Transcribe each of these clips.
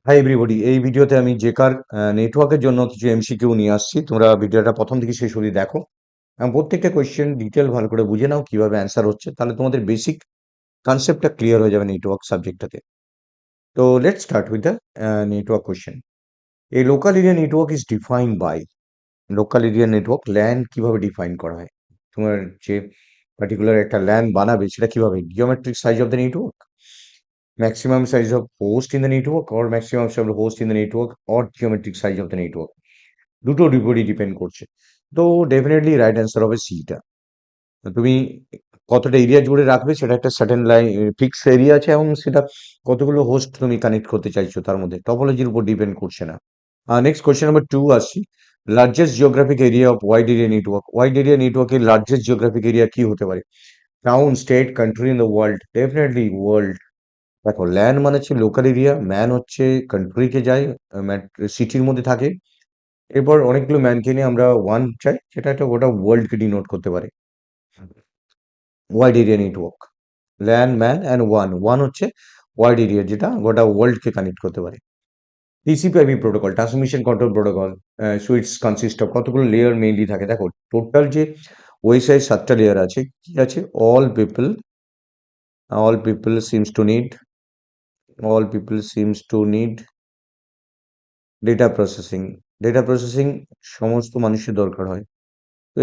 Hi everybody, এই ভিডিওতে আমি জেকার নেটওয়ার্কের জন্য কিছু এমসিকিউ নিয়ে আসছি। তোমরা ভিডিওটা প্রথম থেকে শেষ অবধি দেখো এবং প্রত্যেকটা কোয়েশ্চেন ডিটেল ভালো করে বুঝে নাও কিভাবে অ্যান্সার হচ্ছে, তাহলে তোমাদের বেসিক কনসেপ্টটা ক্লিয়ার হয়ে যাবে নেটওয়ার্ক সাবজেক্টটাতে। তো let's start with the network question. এই local area network is defined by, local area network LAN কিভাবে ডিফাইন করা হয়? তোমার যে পার্টিকুলার একটা ল্যান বানাবে সেটা কিভাবে? Geometric size of the network, maximum size of host in the network, or maximum size of host in the network, or geometric size of the network, দুটোর উপরই ডিপেন্ড করছে। তো ডেফিনেটলি রাইট অ্যান্সার হবে সিটা। তুমি কতটা এরিয়া জুড়ে রাখবে সেটা একটা সার্টেন লাইন ফিক্স এরিয়া আছে, এবং সেটা কতগুলো হোস্ট তুমি কানেক্ট করতে চাইছো তার মধ্যে টপোলজির উপর ডিপেন্ড করছে না। নেক্সট কোয়েশ্চেন নাম্বার 2 আসছি। Largest geographic area of wide area network, wide area নেটওয়ার্কের লার্জেস্ট জিওগ্রাফিক এরিয়া কি হতে পারে? Town, state, country in the world? Definitely world. দেখো, ল্যান্ড মানে হচ্ছে লোকাল এরিয়া, ম্যান হচ্ছে কান্ট্রিকে যায়, সিটির মধ্যে থাকে। এরপর অনেকগুলো ম্যানকে নিয়ে আমরা ওয়ান চাই, যেটা একটা গোটা ওয়ার্ল্ডকে ডিনোট করতে পারে। Wide area network, land, man and one. One হচ্ছে ওয়াইড এরিয়া, যেটা গোটা ওয়ার্ল্ডকে কানেক্ট করতে পারে। টিসিপি/আইপি protocol, transmission control protocol, sweets consist of কতগুলো লেয়ার মেইনলি থাকে? দেখো, টোটাল যে ওয়েবসাইট 7টা লেয়ার আছে। কি আছে? All people seems to need, all people seems to need data processing. Data processing সমস্ত মানুষের দরকার হয়। তো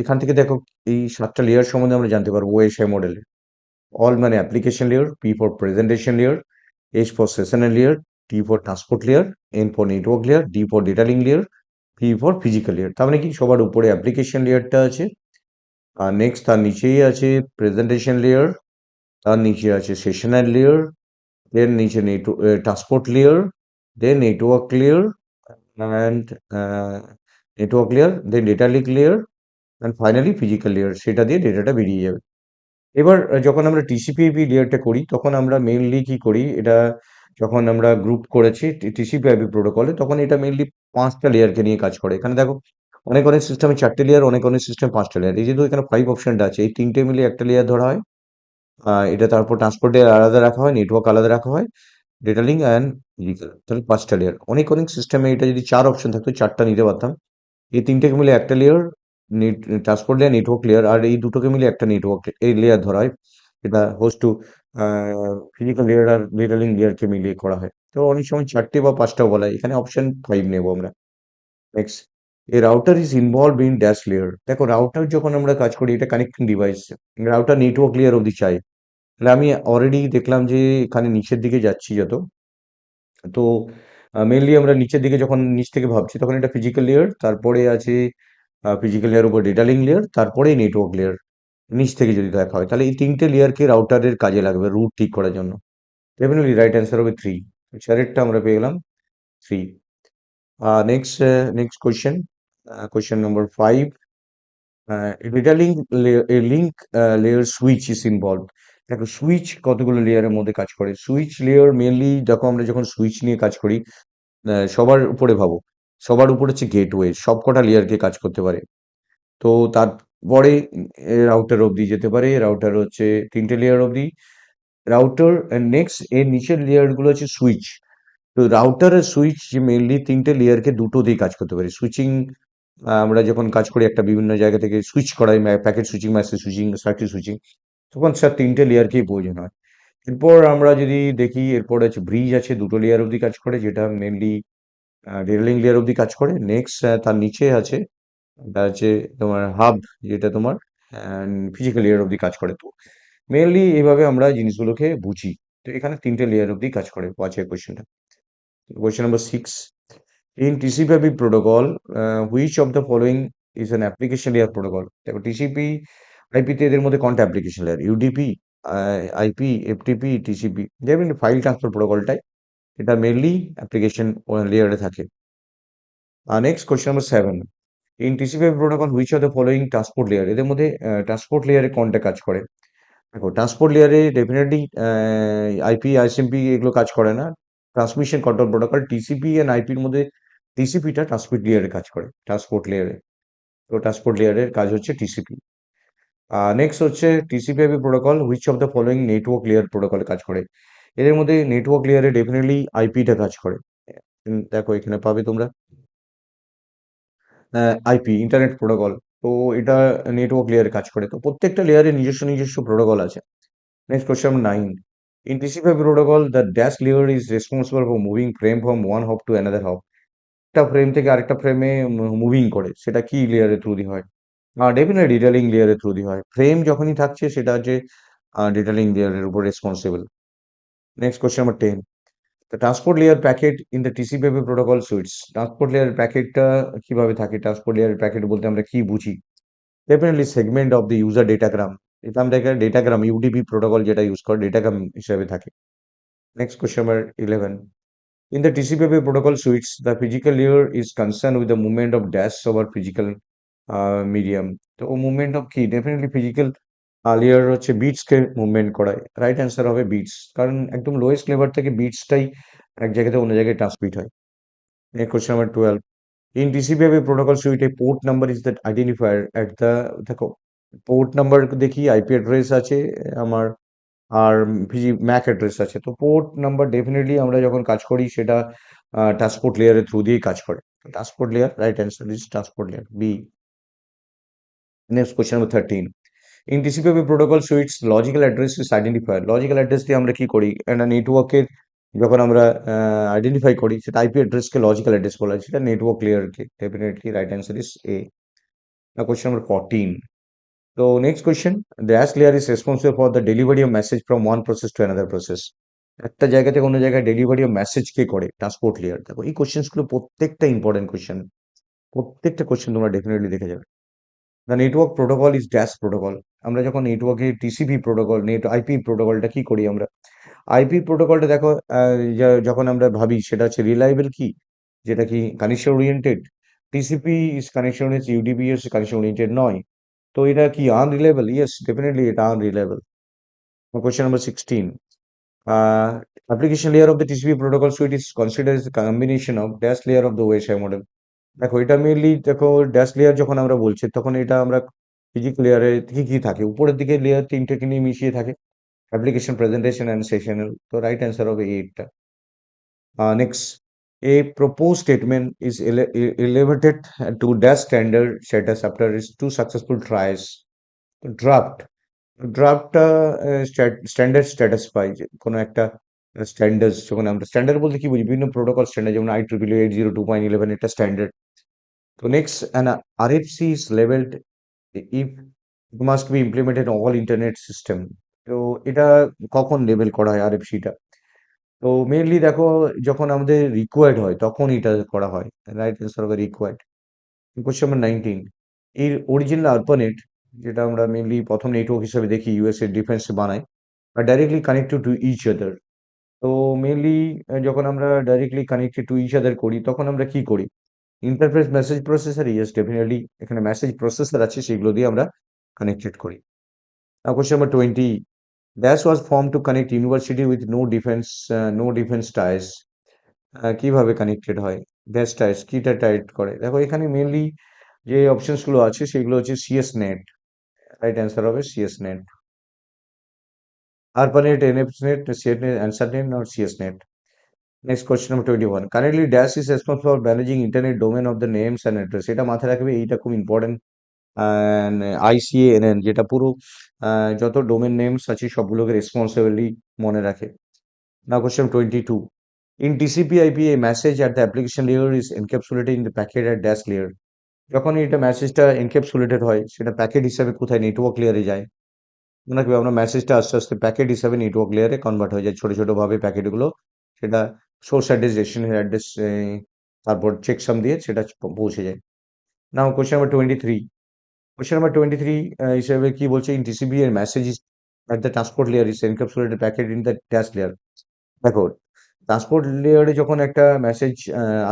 এখান থেকে দেখো, এই 7টা লেয়ার সম্বন্ধে আমরা জানতে পারবো ওএসআই মডেলে। অল মানে application layer, P for presentation layer, S for sessional layer, T for transport layer, N for network layer, D for data link layer, P for physical layer. তার মানে কি, সবার উপরে অ্যাপ্লিকেশন লেয়ারটা আছে, আর নেক্সট তার নিচেই আছে প্রেজেন্টেশন লেয়ার, তার নিচে আছে সেশনাল লেয়ার, দেন নিচে transport layer, then network layer, and network layer, then data link layer, and finally physical layer, সেটা দিয়ে ডেটাটা বেরিয়ে যাবে। এবার যখন আমরা টিসিপি/আইপি লেয়ারটা করি, তখন আমরা মেইনলি কি করি? এটা যখন আমরা গ্রুপ করেছি টিসিপি/আইপি প্রোটোকলে, তখন এটা মেইনলি 5টা লেয়ারকে নিয়ে কাজ করে। এখানে দেখো, অনেক অনেক সিস্টেমে 4টে লেয়ার, অনেক অনেক সিস্টেম 5টা লেয়ার। এই যেহেতু এখানে 5 অপশনটা আছে, এই 3টে মিলে একটা লেয়ার ধরা হয়। এটা তারপর ট্রান্সপোর্ট লেয়ার আলাদা রাখা হয়, নেটওয়ার্ক আলাদা রাখা হয়, ডেটা লিঙ্ক অ্যান্ড ফিজিক্যাল, তাহলে 5টা লেয়ার। অনেক অনেক সিস্টেমে এটা যদি 4 অপশন থাকতো, 4টা নিতে পারতাম। এই 3টেকে মিলে একটা layer, net transport layer, network layer, আর এই দুটোকে মিলে একটা নেটওয়ার্ক এই লেয়ার ধরা হয়। এটা হোস্ট টু ফিজিক্যাল লেয়ার আর ডেটা লিঙ্ক লেয়ারকে মিলিয়ে করা হয়। তো অনেক সময় 4টে বা 5টাও বলা হয়। এখানে অপশন 5 নেব আমরা। Next, A router is involve in dash layer. দেখো, রাউটার যখন আমরা কাজ করি, এটা connecting device. Router network layer অবধি চাই। তাহলে আমি অলরেডি দেখলাম যে এখানে নিচের দিকে যাচ্ছি যত, তো মেইনলি আমরা নিচের দিকে যখন নিচ থেকে ভাবছি, তখন এটা ফিজিক্যাল লেয়ার, তারপরে আছে ফিজিক্যাল লেয়ার উপর ডেটা লিঙ্ক লেয়ার, তারপরেই নেটওয়ার্ক লেয়ার। নিচ থেকে যদি দেখা হয়, তাহলে এই 3টে লেয়ারকে রাউটারের কাজে লাগবে রুট ঠিক করার জন্য। ডেফিনেটলি রাইট অ্যান্সার হবে 3। 4টা আমরা পেয়ে গেলাম 3। Next, next question, question number 5। Data link, link layer switch is involve. দেখো, সুইচ কতগুলো লেয়ারের মধ্যে কাজ করে? সুইচ লেয়ার মেনলি দেখো, আমরা যখন সুইচ নিয়ে কাজ করি, সবার উপরে ভাবো, সবার উপরে হচ্ছে গেটওয়ে, সবকটা লেয়ারকে কাজ করতে পারে। তো তারপরে রাউটার অবধি যেতে পারে। রাউটার হচ্ছে 3টে লেয়ার অবধি রাউটার। নেক্সট এর নিচের লেয়ার গুলো হচ্ছে সুইচ। তো রাউটার আর সুইচ মেইনলি 3টে লেয়ারকে দুটো দিয়ে কাজ করতে পারে। সুইচিং, আমরা যখন কাজ করি একটা বিভিন্ন জায়গা থেকে সুইচ করাই, packet switching, message switching, circuit switching, তখন স্যার 3টে লেয়ারকেই প্রয়োজন হয়। এরপর আমরা যদি দেখি, এরপর আছে ব্রিজ, আছে 2টো লেয়ার অবধি কাজ করে, যেটা মেনলি ডেটা লিঙ্ক লেয়ার অবধি কাজ করে। নেক্সট তার নিচে আছে, এটা হচ্ছে তোমার হাব, যেটা তোমার ফিজিক্যাল লেয়ার অবধি কাজ করে। তো মেনলি এইভাবে আমরা জিনিসগুলোকে বুঝি। তো এখানে 3টে লেয়ার অবধি কাজ করে। আছে কোয়েশ্চেনটা, question number 6। In TCP IP protocol, which of the following is an application layer protocol? দেখো, টিসিপি/আইপিতে এদের মধ্যে কোনটা application layer? UDP, IP, FTP, TCP? যেমন ফাইল ট্রান্সফার প্রোটোকলটাই, এটা মেনলি অ্যাপ্লিকেশন লেয়ারে থাকে। Next question number 7। In TCP protocol, which of the following transport layer? এদের মধ্যে ট্রান্সপোর্ট লেয়ারে কোনটা কাজ করে? দেখো, ট্রান্সপোর্ট লেয়ারে ডেফিনেটলি আইপি, আইএসএমপি এগুলো কাজ করে না। Transmission control protocol, TCP and আইপির মধ্যে টিসিপিটা ট্রান্সমিট লেয়ারে কাজ করে, ট্রান্সপোর্ট লেয়ারে। তো ট্রান্সপোর্ট লেয়ারের কাজ হচ্ছে টিসিপি। নেক্সট হচ্ছে TCP IP protocol, which of the following network layer প্রোটোকলে কাজ করে? এদের মধ্যে নেটওয়ার্ক লেয়ারে ডেফিনেটলি আইপিটা কাজ করে। দেখো এখানে পাবে তোমরা আইপি ইন্টারনেট প্রোটোকল। তো এটা নেটওয়ার্ক লেয়ারে কাজ করে। তো প্রত্যেকটা লেয়ারে নিজস্ব প্রোটোকল আছে। Next question number 9. In TCP/IP protocol, the dash layer is responsible for moving frame from one hop to another hop. একটা ফ্রেম থেকে আরেকটা ফ্রেমে মুভিং করে, সেটা কি লেয়ারের থ্রু দিয়ে হয়? ডেফিনেটলি ডিটেলিং লেয়ারের থ্রু দিয়ে হয়। ফ্রেম যখনই থাকছে সেটা হচ্ছে ডিটেলিং লেয়ারের উপর responsible. Next question number 10. The transport layer packet in the TCP/IP protocol suites. Transport layer প্যাকেটটা কিভাবে থাকে? ট্রান্সপোর্ট লেয়ার প্যাকেট বলতে আমরা কি বুঝি? Definitely segment of the user datagram. এটা আমরা ডেটাগ্রাম ইউডিপি প্রোটোকল যেটা ইউজ করে ডেটাগ্রাম হিসেবে থাকে। Next question number 11. In the TCP/IP protocol suites, the physical layer is concerned with the movement of dash over physical medium. তো movement of কি? Definitely physical layer হচ্ছে bits কে movement করায়। Right answer হবে bits. কারণ একদম lowest level থেকে বিটসটাই এক জায়গা থেকে অন্য জায়গায় ট্রান্সমিট হয়। Next question number 12. In TCP/IP protocol suite, a port number is that identifier at the দেখো পোর্ট নাম্বার দেখি আইপি অ্যাড্রেস আছে আমার আর ম্যাক অ্যাড্রেস আছে। তো পোর্ট নাম্বার ডেফিনেটলি আমরা যখন কাজ করি সেটা ট্রান্সপোর্ট লেয়ারের থ্রু দিয়েই কাজ করে। Transport layer right answer is transport layer B. Next question number 13. In TCP protocol suites logical address is identifier. Logical address দিয়ে আমরা কি করি? একটা নেটওয়ার্কের যখন আমরা আইডেন্টিফাই করি সেটা আইপি অ্যাড্রেসকে লজিক্যাল অ্যাড্রেস বলা হয়, সেটা নেটওয়ার্ক লেয়ারকে। Definitely right answer is A. Question number 14. So next question, the dash layer is responsible for the delivery of message from one process to another process. একটা জায়গা থেকে অন্য জায়গায় ডেলিভারি অফ মেসেজ কে করে? Transport layer. দেখো এই questions গুলো প্রত্যেকটা ইম্পর্টেন্ট কোশ্চেন। প্রত্যেকটা কোশ্চেন তোমরা ডেফিনেটলি দেখে যাবে। The network protocol is dash protocol. আমরা যখন নেটওয়ার্কে টিসিপি প্রোটোকল নেট আইপি প্রোটোকলটা কি করি আমরা? আইপি প্রোটোকলটা দেখো যখন আমরা ভাবি সেটা হচ্ছে রিলায়েবল কি, যেটা কি connection oriented. TCP is connection oriented, UDP is connection oriented নয়। তো এটা কি আনরিলায়েবল? ইয়েস ডেফিনেটলি এটা unreliable. Question number 16. Uh, application layer of the TCP protocol suite is considered as a combination of dash layer of the OSI model. দেখো এটা mainly দেখো dash layer যখন আমরা বলছি তখন এটা আমরা ফিজিক্যাল লেয়ারে কি কি থাকে? উপরের দিকে লেয়ার তিনটেকে নিয়ে মিশিয়ে থাকে, অ্যাপ্লিকেশন প্রেজেন্টেশন অ্যান্ড সেশনাল। তো রাইট অ্যান্সার হবে এইটটা। Next, a proposed statement is elevated to dash standard status after its two successful tries. Draft ড্রাফটটা স্ট্যান্ডার্ড স্ট্যাটাস পাই যে কোনো একটা স্ট্যান্ডার্ড। যখন আমরা স্ট্যান্ডার্ড বলতে কি বুঝি? বিভিন্ন প্রোটোকল স্ট্যান্ডার্ড, যেমন IEEE 802.11 এটা স্ট্যান্ডার্ড। তো next an RFC is levelled if it must be implemented all internet system. তো এটা কখন লেভেল করা হয় আরএফসিটা? তো মেইনলি দেখো যখন আমাদের রিকোয়ার্ড হয় তখন এটা করা হয়। রাইট অ্যান্সার হবে রিকোয়ার্ড। Question number 19. এর অরিজিনাল ARPANET, যেটা আমরা মেইনলি প্রথম নেটওয়ার্ক হিসেবে দেখি ইউএস এর ডিফেন্স বানায়, আর directly connected to each other. তো মেইনলি যখন আমরা directly connected to each other করি তখন আমরা কি করি? Interface message processor, yes definitely এখানে মেসেজ প্রসেসর আছে সেগুলো দিয়ে আমরা কানেক্টেড করি। Question number 20. Dash was form to connect university with no defence ties. কিভাবে কানেক্টেড হয়? ড্যাশ টাইস কিটা টাইট করে? দেখো এখানে মেইনলি যে অপশনস গুলো আছে সেগুলো হচ্ছে সিএস নেট। রাইট অ্যান্সার হবে CS net. ARPANET, NFnet, CNet, ANSWERnet or CSNet. Next question number 21. Currently, Dash is responsible for managing internet domain of the names and address. এটা মাথায় রাখবে, এইটা খুব ইম্পর্টেন্ট। ICANN যেটা পুরো যত ডোমেন নেমস আছে সবগুলোকে রেসপন্সিবলি মনে রাখে। Now question 22. In TCP/IP, a message at the application layer is encapsulated in the packet at dash layer. যখন এটা মেসেজটা এনক্যাপসুলেটেড হয় সেটা প্যাকেট হিসাবে কোথায়? নেটওয়ার্ক লেয়ারে যায়। মনে রাখবে আমরা মেসেজটা আস্তে আস্তে প্যাকেট হিসাবে নেটওয়ার্ক লেয়ারে কনভার্ট হয়ে যায় ছোট ছোট ভাবে প্যাকেটগুলো। সেটা সোর্স অ্যাড্রেস, ডেস্টিনেশন অ্যাড্রেস, তারপর চেকসাম দিয়ে সেটা পৌঁছে যায়। নাও কোয়েশ্চেন নাম্বার 23. কোয়েশ্চেন নাম্বার 23 হিসেবে কি বলছে? ইন টিসিপি এর message is at the transport layer is encapsulated packet in the dash layer. দেখো ট্রান্সপোর্ট লেয়ারে যখন একটা মেসেজ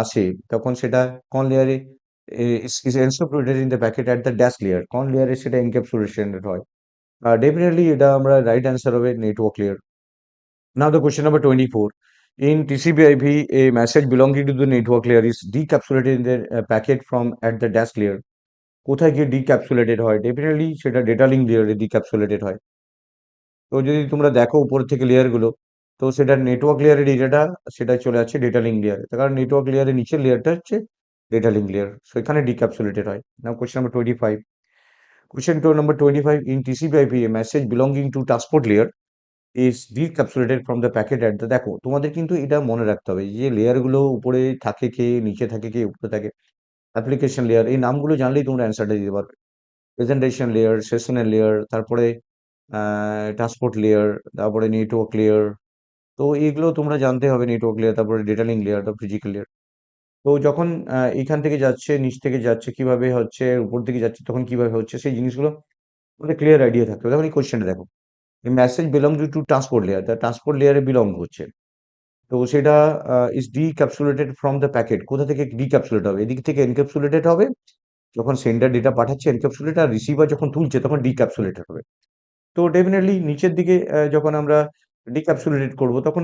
আসে তখন সেটা কোন লেয়ারে? is encapsulated in the packet at the dash layer. কোন লেয়ারে সেটা encapsulated হয়? ডেফিনেটলি এটা আমরা রাইট অ্যান্সার হবে network layer. Now the question number 24. In TCP/IP, a message belonging to the network layer is decapsulated in the packet from at the dash layer. কোথায় গিয়ে decapsulated হয়? ডেফিনেটলি সেটা data link লেয়ারে decapsulated হয়। তো যদি তোমরা দেখো উপর থেকে লেয়ার গুলো, তো সেটা নেটওয়ার্ক লেয়ারের ডেটাটা সেটা চলে যাচ্ছে ডেটা লিঙ্ক লেয়ারে। তার কারণ নেটওয়ার্ক লেয়ারের নিচের লেয়ারটা হচ্ছে ডেটা লিঙ্ক লেয়ার। সো এখানে ডিক্যাপসুলেটেড হয়। নাও question number 25. Question to number 25. In TCP/IP, a message belonging to transport layer is decapsulated from the packet at the দেখো তোমাদের কিন্তু এটা মনে রাখতে হবে যে লেয়ার গুলো উপরে থাকে কে, নিচে থাকে কে, উপরে থাকে অ্যাপ্লিকেশন লেয়ার, এই নামগুলো জানলেই তোমরা অ্যান্সারটা দিতে পারবে। প্রেজেন্টেশন লেয়ার, সেশনাল লেয়ার, তারপরে ট্রান্সপোর্ট লেয়ার, তারপরে নেটওয়ার্ক লেয়ার। তো এগুলো তোমরা জানতে হবে, নেটওয়ার্ক লেয়ার, তারপরে ডেটা লিঙ্ক লেয়ার, তারপর ফিজিক্যাল লেয়ার। তো যখন এখান থেকে যাচ্ছে, নিচ থেকে যাচ্ছে, কিভাবে হচ্ছে, উপর দিকে যাচ্ছে, তখন কিভাবে হচ্ছে, সেই জিনিসগুলো আমাদের ক্লিয়ার আইডিয়া থাকতে হবে। তখন এই কোয়েশ্চেনটা দেখো, এই message belong to transport layer, তা ট্রান্সপোর্ট লেয়ারে বিলং হচ্ছে। তো সেটা ইজ ডিক্যাপসুলেটেড ফ্রম দ্য প্যাকেট। কোথা থেকে ডিক্যাপসুলেট হবে? এদিক থেকে এনক্যাপসুলেটেড হবে, যখন সেন্ডার ডেটা পাঠাচ্ছে এনক্যাপসুলেট, আর রিসিভার যখন তুলছে তখন ডিক্যাপসুলেটেড হবে। তো ডেফিনেটলি নিচের দিকে যখন আমরা ডিক্যাপসুলেটেড করব, তখন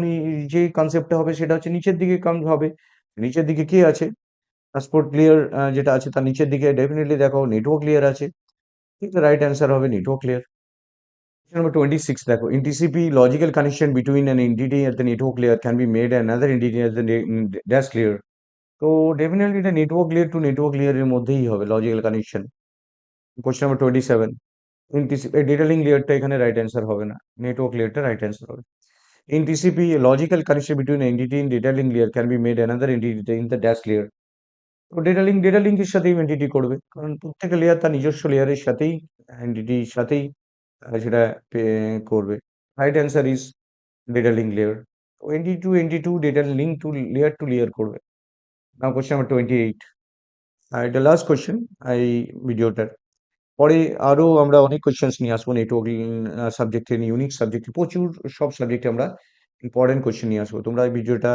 যে কনসেপ্টটা হবে সেটা হচ্ছে নিচের দিকে কাম হবে। নিচের দিকে কি আছে? ট্রান্সপোর্ট লেয়ার যেটা আছে তার নিচের দিকে ডেফিনেটলি দেখো নেটওয়ার্ক লেয়ার আছে। ঠিক রাইট অ্যান্সার হবে নেটওয়ার্ক লেয়ার। Number 26 দেখো, in TCP logical connection between an entity at the network layer can be made another entity at the dash layer. তো ডেফিনেটলি এটা নেটওয়ার্ক লেয়ার টু নেটওয়ার্ক লেয়ারের মধ্যেই হবে logical connection. Question number 27, in TCP data link লেয়ারটা এখানে right answer হবে না, network লেয়ারটা রাইট অ্যান্সার হবে। In TCP logical connection between entity in data link layer can be made another entity in the dash layer. তো data লিঙ্কের সাথেই entity করবে, কারণ প্রত্যেকটা লেয়ার তার নিজস্ব লেয়ারের সাথেই এন্টিটির সাথেই সেটা করবে। Right answer is data link layer. Entity to data link to layer করবে। নাও কোশ্চেন নাম্বার 28, আর এটা লাস্ট কোশ্চেন এই ভিডিওটার। পরে আরো আমরা অনেক কোশ্চেন্স নিয়ে আসবো নেটওয়ার্কিং সাবজেক্টে, ইউনিক সাবজেক্টে, প্রচুর সব সাবজেক্টে আমরা ইম্পর্টেন্ট কোশ্চেন নিয়ে আসবো। তোমরা এই ভিডিওটা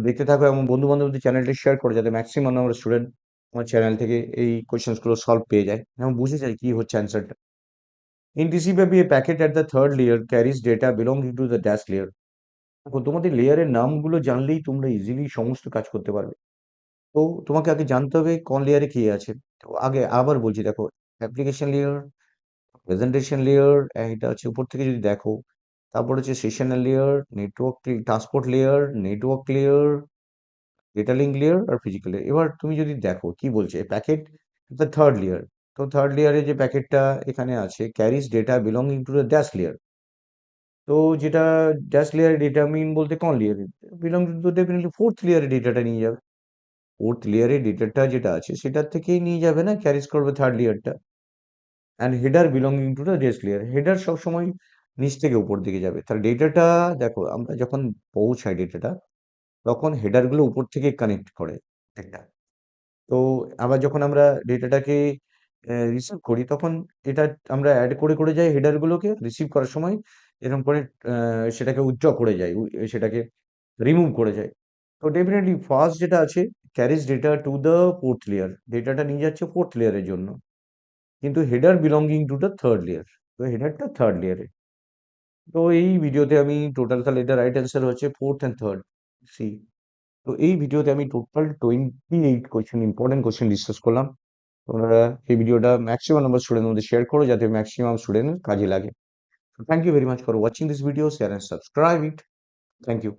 দেখতে থাকো এবং বন্ধু বান্ধবদের চ্যানেলটা শেয়ার করো, যাতে ম্যাক্সিমাম আমার স্টুডেন্ট আমার চ্যানেল থেকে এই কোশ্চেন্স গুলো সলভ পেয়ে যায় এবং বুঝে যায় কি হচ্ছে অ্যান্সারটা। In TCP a packet at the third layer carries data belonging to the dash layer. দেখো তোমাদের লেয়ারের নামগুলো জানলেই তোমরা ইজিলি সমস্ত কাজ করতে পারবে। তো তোমাকে আগে জানতে হবে কোন লেয়ারে কি আছে। তো আগে আবার বলছি, দেখো অ্যাপ্লিকেশন লেয়ার, প্রেজেন্টেশন লেয়ার, এটা হচ্ছে উপর থেকে যদি দেখো, তারপর হচ্ছে sessional layer, network, transport layer, network layer, data link layer আর ফিজিক্যাল লেয়ার। এবার তুমি যদি দেখো কি বলছে, প্যাকেট দ্য থার্ড লেয়ার। তো থার্ড লেয়ারে যে প্যাকেটটা এখানে আছে carries data belonging to the dash layer. তো যেটা ড্যাশ লেয়ারে ডেটা মিন বলতে কোন লেয়ারে বিলং টু, ডেফিনেটলি ফোর্থ লেয়ারে ডেটাটা নিয়ে যাবে। ফোর্থ লেয়ারে ডেটাটা যেটা আছে সেটার থেকেই নিয়ে যাবে না, ক্যারিজ করবে থার্ড লেয়ারটা। And header belonging to the desk layer, header সবসময় নিচ থেকে উপর দিকে যাবে। তাহলে ডেটাটা দেখো আমরা যখন পৌঁছাই ডেটাটা, তখন হেডার গুলো উপর থেকে কানেক্ট করে একটা। তো আবার যখন আমরা ডেটাটাকে রিসিভ করি, তখন এটা আমরা অ্যাড করে করে যাই হেডার গুলোকে রিসিভ করার সময়, এরকম করে সেটাকে উইথড্র করে যাই, সেটাকে রিমুভ করে যাই। তো ডেফিনেটলি ফার্স্ট যেটা আছে carries data to the fourth layer, ডেটাটা নিয়ে যাচ্ছে ফোর্থ লেয়ারের জন্য, কিন্তু header belonging to the third layer. তো হেডারটা থার্ড লেয়ারে। তো এই ভিডিওতে আমি টোটাল, তাহলে এটা রাইট অ্যান্সার হচ্ছে ফোর্থ অ্যান্ড থার্ড, সি। তো এই ভিডিওতে আমি total 28 question, important question discuss করলাম। তোমরা এই ভিডিওটা ম্যাক্সিমাম নাম্বার স্টুডেন্টের মধ্যে শেয়ার করো, যাতে ম্যাক্সিমাম স্টুডেন্টের কাজে লাগে। Thank you very much for watching this video, share and subscribe it. Thank you.